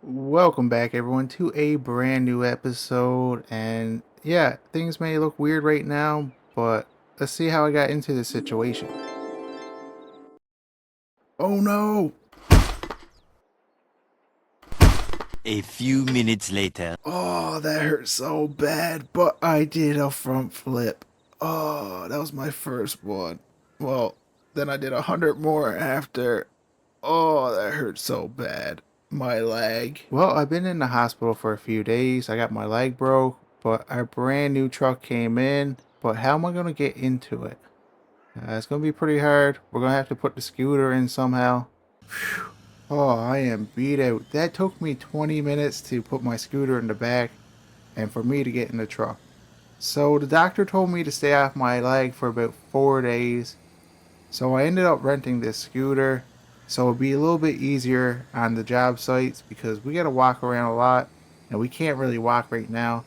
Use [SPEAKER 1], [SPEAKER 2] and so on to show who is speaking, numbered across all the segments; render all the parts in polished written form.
[SPEAKER 1] Welcome back, everyone, to a brand new episode. And yeah, things may look weird right now, but let's see how I got into this situation. Oh no!
[SPEAKER 2] A few minutes later.
[SPEAKER 1] Oh, that hurt so bad, but I did a front flip. Oh, that was my first one. Well, then I did 100 more after. Oh, that hurt so bad. My leg. Well, I've been in the hospital for a few days. I got my leg broke, but our brand new truck came in. But how am I going to get into it? It's going to be pretty hard. We're going to have to put the scooter in somehow. Whew. Oh, I am beat out. That took me 20 minutes to put my scooter in the back and for me to get in the truck. So the doctor told me to stay off my leg for about 4 days. So I ended up renting this scooter so it'd be a little bit easier on the job sites because we got to walk around a lot and we can't really walk right now.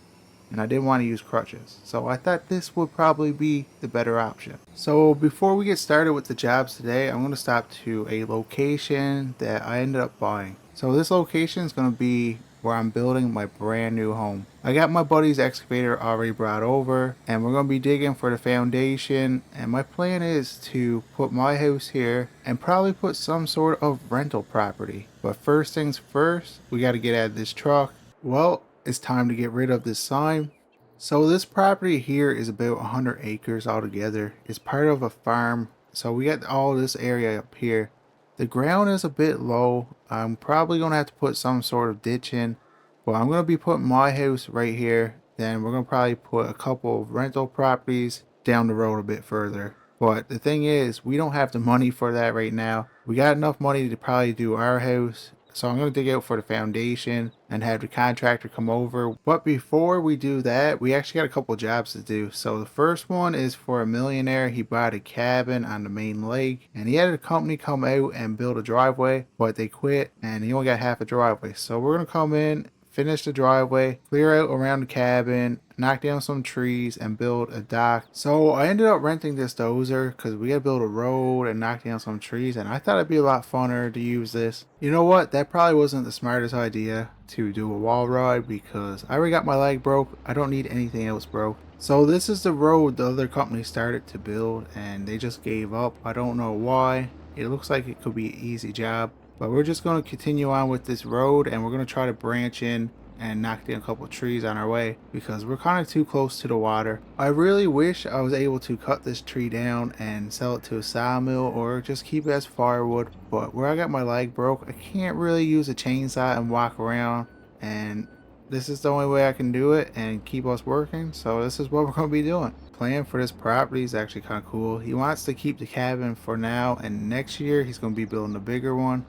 [SPEAKER 1] And I didn't want to use crutches. So I thought this would probably be the better option. So before we get started with the jobs today, I'm going to stop to a location that I ended up buying. So this location is going to be where I'm building my brand new home. I got my buddy's excavator already brought over and we're going to be digging for the foundation, and my plan is to put my house here and probably put some sort of rental property. But first things first, we got to get out of this truck. Well, it's time to get rid of this sign. So this property here is about 100 acres altogether. It's part of a farm. So we got all this area up here. The ground is a bit low. I'm probably going to have to put some sort of ditch in. But I'm going to be putting my house right here. Then we're going to probably put a couple of rental properties down the road a bit further. But the thing is, we don't have the money for that right now. We got enough money to probably do our house. So I'm going to dig out for the foundation and have the contractor come over. But before we do that, we actually got a couple jobs to do. So the first one is for a millionaire. He bought a cabin on the main lake and he had a company come out and build a driveway, but they quit and he only got half a driveway. So we're going to come in, finish the driveway, clear out around the cabin, knock down some trees, and build a dock. So I ended up renting this dozer because we gotta build a road and knock down some trees, and I thought it'd be a lot funner to use this. You know what? That probably wasn't the smartest idea to do a wall ride because I already got my leg broke. I don't need anything else broke. So this is the road the other company started to build and they just gave up. I don't know why. It looks like it could be an easy job. But we're just going to continue on with this road and we're going to try to branch in and knock down a couple of trees on our way because we're kind of too close to the water. I really wish I was able to cut this tree down and sell it to a sawmill or just keep it as firewood, but where I got my leg broke, I can't really use a chainsaw and walk around, and this is the only way I can do it and keep us working, so this is what we're going to be doing. Plan for this property is actually kind of cool. He wants to keep the cabin for now, and next year he's going to be building a bigger one.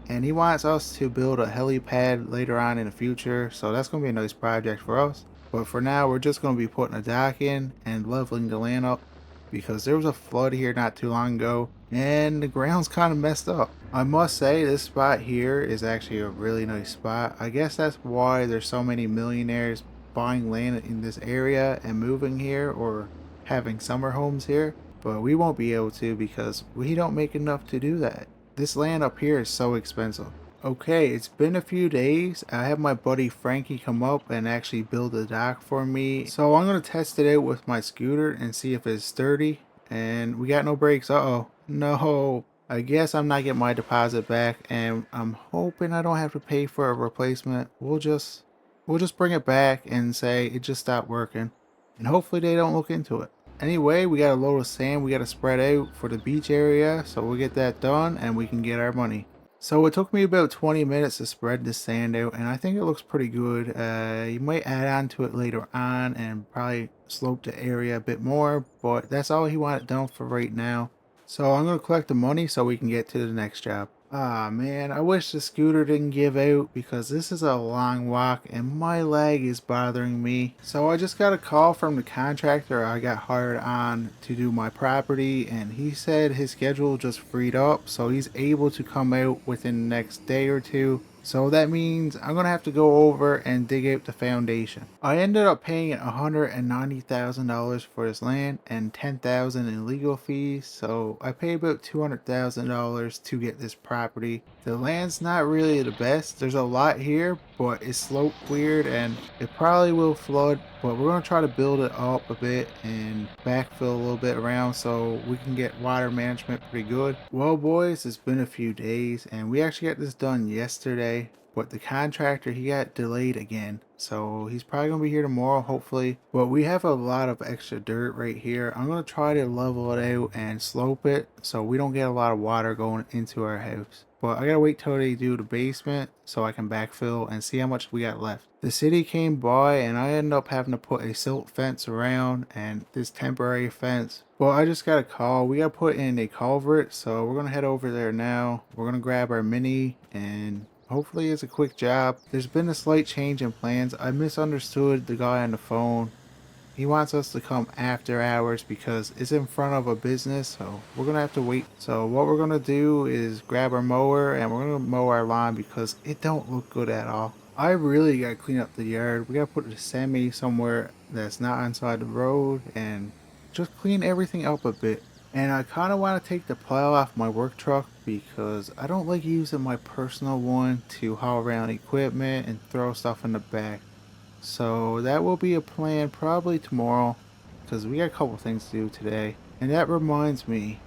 [SPEAKER 1] And he wants us to build a helipad later on in the future, so that's going to be a nice project for us. But for now, we're just going to be putting a dock in and leveling the land up because there was a flood here not too long ago and the ground's kind of messed up. I must say this spot here is actually a really nice spot. I guess that's why there's so many millionaires buying land in this area and moving here or having summer homes here. But we won't be able to because we don't make enough to do that. This land up here is so expensive. Okay, it's been a few days. I have my buddy Frankie come up and actually build a dock for me. So I'm going to test it out with my scooter and see if it's sturdy. And we got no brakes. Uh-oh. No. I guess I'm not getting my deposit back and I'm hoping I don't have to pay for a replacement. We'll just bring it back and say it just stopped working. And hopefully they don't look into it. Anyway, we got a load of sand we got to spread out for the beach area, so we'll get that done and we can get our money. So it took me about 20 minutes to spread the sand out and I think it looks pretty good. You might add on to it later on and probably slope the area a bit more, but that's all he wanted done for right now. So I'm going to collect the money so we can get to the next job. Ah man, I wish the scooter didn't give out because this is a long walk and my leg is bothering me. So I just got a call from the contractor I got hired on to do my property and he said his schedule just freed up so he's able to come out within the next day or two So that means I'm gonna have to go over and dig out the foundation. I ended up paying $190,000 for this land and $10,000 in legal fees. So I paid about $200,000 to get this property. The land's not really the best. There's a lot here, but it's sloped weird and it probably will flood. But we're gonna try to build it up a bit and backfill a little bit around so we can get water management pretty good. Well, boys, it's been a few days and we actually got this done yesterday, but the contractor, he got delayed again, so he's probably gonna be here tomorrow hopefully. But we have a lot of extra dirt right here. I'm gonna try to level it out and slope it so we don't get a lot of water going into our house. But I gotta wait till they do the basement so I can backfill and see how much we got left. The city came by and I ended up having to put a silt fence around and this temporary fence. Well, I just got a call. We gotta put in a culvert, so we're gonna head over there now. We're gonna grab our mini and hopefully it's a quick job. There's been a slight change in plans. I misunderstood the guy on the phone. He wants us to come after hours because it's in front of a business, so we're gonna have to wait. So what we're gonna do is grab our mower and we're gonna mow our lawn because it don't look good at all. I really gotta clean up the yard. We gotta put the semi somewhere that's not inside the road and just clean everything up a bit. And I kind of want to take the plow off my work truck because I don't like using my personal one to haul around equipment and throw stuff in the back. So that will be a plan probably tomorrow because we got a couple things to do today. And that reminds me,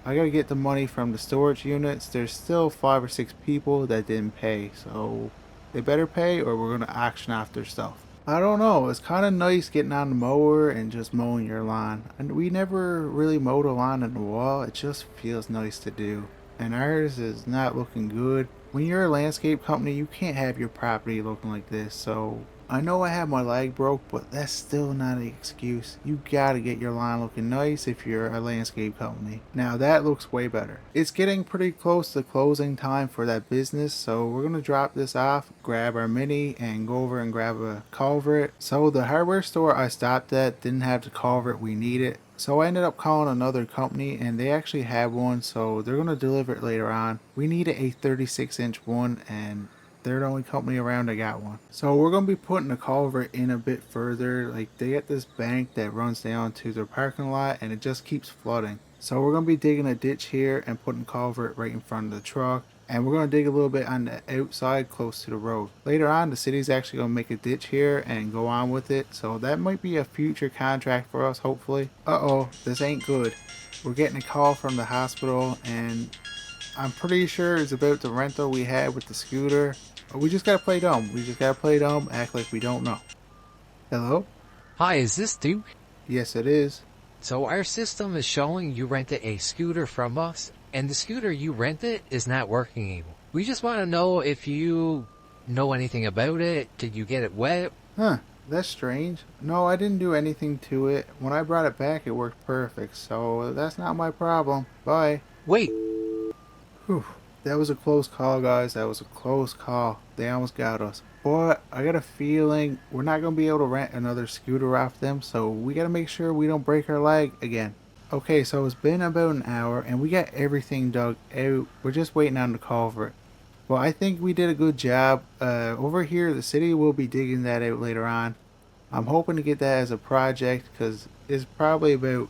[SPEAKER 1] I gotta get the money from the storage units. There's still 5 or 6 people that didn't pay, so they better pay or we're gonna auction off their stuff. I don't know, it's kind of nice getting on the mower and just mowing your lawn. And we never really mowed a lawn in a while. It just feels nice to do. And ours is not looking good. When you're a landscape company, you can't have your property looking like this. So I know I have my leg broke, but that's still not an excuse. You gotta get your lawn looking nice if you're a landscape company. Now that looks way better. It's getting pretty close to closing time for that business, so we're gonna drop this off, grab our mini, and go over and grab a culvert. So the hardware store I stopped at didn't have the culvert we needed. So I ended up calling another company and they actually have one, so they're gonna deliver it later on. We needed a 36-inch one and they're the only company around that got one. So we're gonna be putting the culvert in a bit further. Like they got this bank that runs down to their parking lot and it just keeps flooding. So we're gonna be digging a ditch here and putting culvert right in front of the truck. And we're gonna dig a little bit on the outside close to the road. Later on, the city's actually gonna make a ditch here and go on with it. So that might be a future contract for us, hopefully. Uh-oh, this ain't good. We're getting a call from the hospital and I'm pretty sure it's about the rental we had with the scooter. We just gotta play dumb. We just gotta play dumb, act like we don't know. Hello?
[SPEAKER 3] Hi, is this Duke?
[SPEAKER 1] Yes, it is.
[SPEAKER 3] So our system is showing you rented a scooter from us, and the scooter you rented is not working anymore. We just want to know if you know anything about it. Did you get it wet?
[SPEAKER 1] Huh, that's strange. No, I didn't do anything to it. When I brought it back, it worked perfect, so that's not my problem. Bye.
[SPEAKER 3] Wait,
[SPEAKER 1] Whew. That was a close call, guys. That was a close call. They almost got us. But I got a feeling we're not going to be able to rent another scooter off them, so we got to make sure we don't break our leg again. Okay, so it's been about an hour, and we got everything dug out. We're just waiting on the culvert. Well, I think we did a good job. Over here, the city will be digging that out later on. I'm hoping to get that as a project, because it's probably about,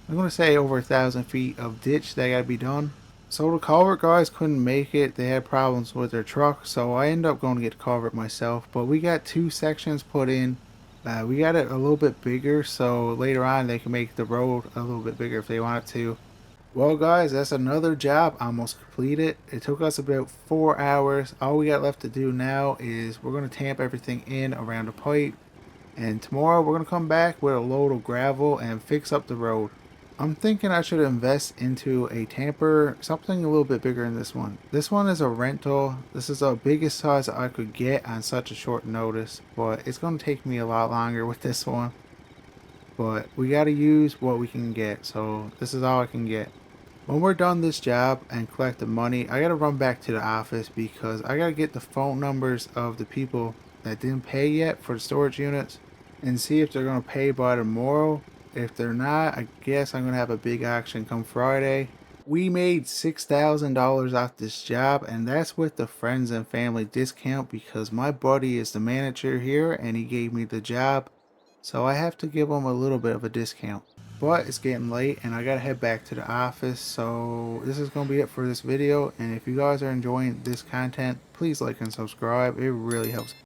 [SPEAKER 1] I'm going to say over 1,000 feet of ditch that got to be done. So the culvert guys couldn't make it. They had problems with their truck, so I ended up going to get the culvert myself. But we got 2 sections put in. We got it a little bit bigger, so later on they can make the road a little bit bigger if they wanted to. Well, guys, that's another job almost completed. It took us about 4 hours. All we got left to do now is we're going to tamp everything in around the pipe. And tomorrow we're going to come back with a load of gravel and fix up the road. I'm thinking I should invest into a tamper, something a little bit bigger than this one. This one is a rental. This is the biggest size I could get on such a short notice, but it's going to take me a lot longer with this one. But we got to use what we can get, so this is all I can get. When we're done this job and collect the money, I got to run back to the office because I got to get the phone numbers of the people that didn't pay yet for the storage units and see if they're going to pay by tomorrow. If they're not, I guess I'm going to have a big auction come Friday. We made $6,000 off this job, and that's with the friends and family discount because my buddy is the manager here and he gave me the job, so I have to give him a little bit of a discount. But it's getting late and I gotta head back to the office, so this is gonna be it for this video. And if you guys are enjoying this content, please like and subscribe. It really helps.